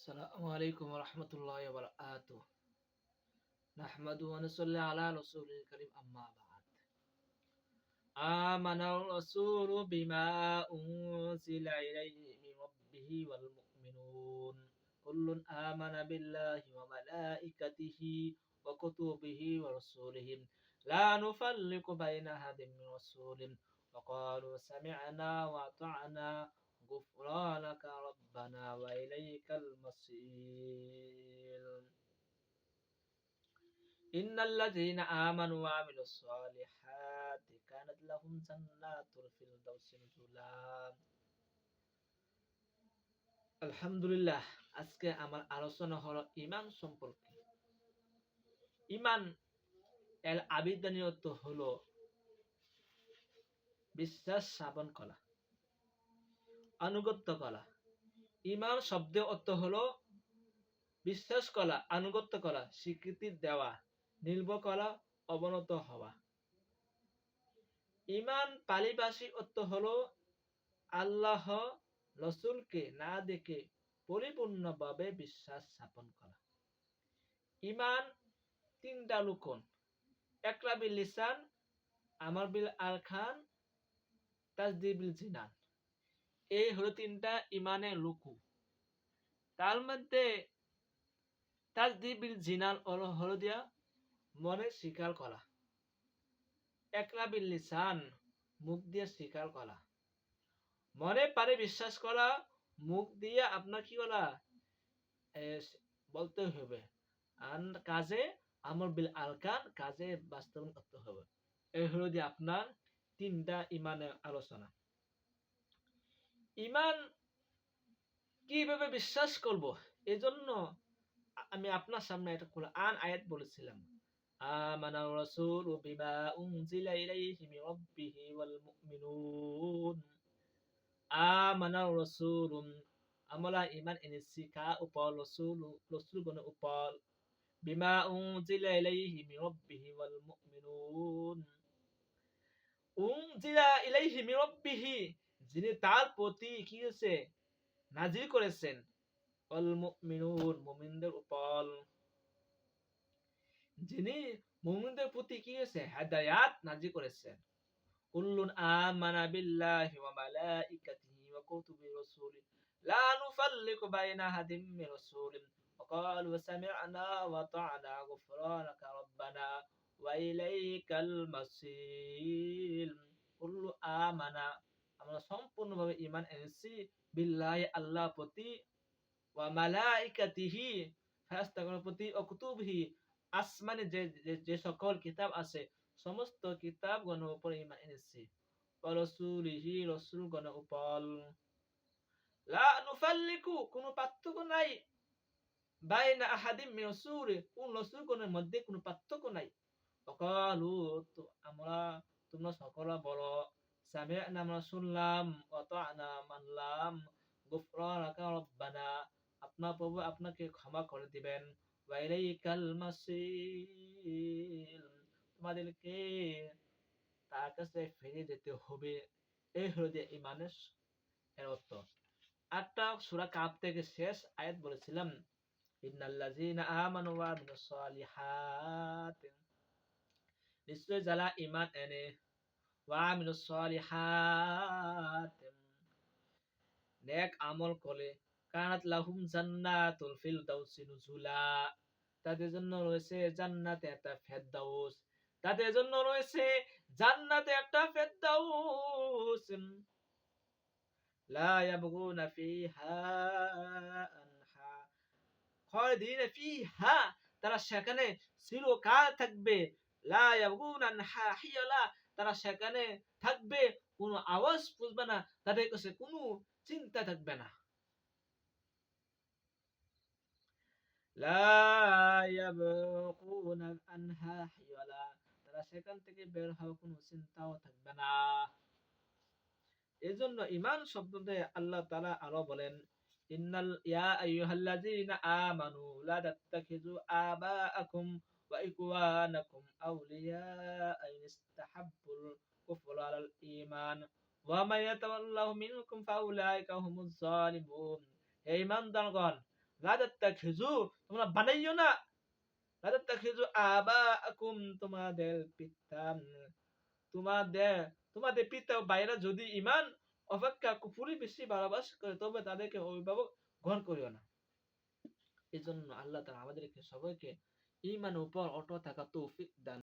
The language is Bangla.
السلام عليكم ورحمة الله وبركاته. نحمد ونصلي على رسول الكريم أما بعد. آمن الرسول بما أنزل إليه من ربه والمؤمنون كل آمن بالله وملائكته وكتبه ورسوله لا نفرق بين أحد من رسوله وقالوا سمعنا وأطعنا غفرانك ربنا وإليك المصير. إن الذين آمنوا وعملوا الصالحات كانت لهم جنات الفردوس نزلا. আলহামদুলিল্লাহ, আজকে আমার আলোচনা হলো ঈমান সম্পর্কে। ঈমান এর আবিধানিক অর্থ হলো বিশ্বাস স্থাপন করা, আনুগত্য করা। ঈমান শব্দের অর্থ হলো বিশ্বাস করা, আনুগত্য করা, স্বীকৃতি দেওয়া, নির্ভর করা, অবনত হওয়া। ঈমান পারিভাষিক অর্থ হলো আল্লাহ রসুলকে না দেখে পরিপূর্ণভাবে বিশ্বাস স্থাপন করা। ঈমান তিনটা রুকন: ইকরার বিল লিসান, আমাল বিল আরকান, তাসদীক বিল জিনান। এই হলো তিনটা ঈমানের রুকু। তার মধ্যে তাসদীক বিল জিনান হলো দিয়া মনে স্বীকার করা, ইকরার বিল লিসান মুখ দিয়ে স্বীকার করা, মনে পারে বিশ্বাস করা, মুখ দিয়ে আপনার কি করা বলতে হবে, আর কাজে আমল বিল আরকান কাজে বাস্তবায়ন করতে হবে। এই হলো যে আপনার তিনটা ঈমানের আলোচনা। ঈমান কিভাবে বিশ্বাস করব, এজন্য আমি আপনার সামনে একটা কোরআন আয়াত বলেছিলাম। আমানার রাসূলু বিমা উনজিলা ইলাইহি মির রাব্বিহি ওয়াল মুমিনুন। আমানার রাসূলু, আমরা ঈমান এনেছি কার উপর? রাসূলগণের উপর। বিমা উনজিলা ইলাইহি মির রাব্বিহি ওয়াল মুমিনুন। উনজিলা ইলাইহি মির রাব্বিহি, যিনি তার প্রতি কি হয়েছে নাজিল করেছেন, ওয়াল মুমিনুন মুমিনদের উপর, যিনি মুমিনদের প্রতি কি হয়েছে হেদায়াত নাজিল করেছেন। কুল্লুন আমানা বিল্লাহি ওয়া মালাইকাতিহি ওয়া কুতুবিহি ওয়া রাসূলিহি লা নুফাররিকু বাইনা আহাদিম মির রাসূলিহি ওয়া ক্বালু সামি'না ওয়া আতা'না গুফরানাকা রাব্বানা ওয়া ইলাইকাল মাসির। কুল্লু আমানা, আমরা সম্পূর্ণভাবে ঈমান এনেছি, বিল্লাহি আল্লাহর প্রতি, ওয়া মালাইকাতিহি ফেরেশতাগণের প্রতি, ও কুতুবিহি আসমানে যে সকল কিতাব আছে সমস্ত কিতাবগণের উপর ঈমান এনেছি, ওয়া রাসূলিহি রাসূলগণের উপর। লা নুফাররিকু, কোনো পার্থক্য নাই, বাইনা আহাদিম মির রাসূলি, কোন রাসূলগণের মধ্যে কোনো পার্থক্য নাই। ওয়াকালু, আমরা তোমরা সকলে বলো, সামি'না আমরা শুনলাম, ওয়া আতা'না মানলাম, গুফরানাকা রাব্বানা আপনার প্রভু আপনাকে ক্ষমা করে দিবেন, ওয়া ইলাইকাল মাসির তোমাদেরকে তার কাছে ফিরে যেতে হবে। এই হলো যে ঈমানের এর অর্থ। একটা সূরা কাফ থেকে শেষ আয়াত বলেছিলাম, ইন্নাল্লাযীনা আমানু ওয়া আমিলুস সালিহাত, নিশ্চয় যারা ঈমান এনে, ওয়া আমিলুস সালিহাত নেক আমল করে, কানাত লাহুম জান্নাতুল ফিরদাউসি নুজুলা, তাদের জন্য রয়েছে জান্নাতে একটা ফেরদাউস, তাদের জন্য রয়েছে জান্নাতে একটা ফেরদাউস। লা ইয়াবগুনা ফিহা আনহা খালিদিনা ফিহা, তারা সেখানে চিরকাল থাকবে। লা ইয়াবগুনা আনহা হিয়ালা, তারা সেখানে থাকবে, কোনো আওয়াজ বুঝবে না, তাদের কাছে কোনো চিন্তা থাকবে না। লা ইয়াবগুনা আনহা হিয়ালা, তারা সেখান থেকে বের হওয়ার কোনো চিন্তাও থাকবে না। এজন্য ঈমান শব্দতে আল্লাহ তাআলা আরো বলেন, ইন্নাল ইয়া আইয়ুহাল্লাযীনা আমানু লা তাত্তাখিযু আবাআকুম ওয়া ইখওয়ানাকুম আউলিয়া ইন ইসতাহাব্বুল কুফরা আলাল ঈমান ওয়া মান ইয়াতাওয়াল্লাহু মিনকুম ফাউলাইকা হুমুজ জালিমুন। হে ঈমানদারগণ, লাদাত্তা খেজু তোমরা বানাইও না, লাদাত্তা খেজু আকুম তোমাদের পিতা, তোমাদের তোমাদের পিতা ও ভাইরা যদি ঈমান অপেক্ষা কুফরি বেশি ভালোবাসা করে তবে তাদেরকে অভিভাবক গ্রহণ করিও না। এজন্য আল্লাহ তাআলা আমাদেরকে সবাইকে ঈমানের উপর অটল থাকা তৌফিক দান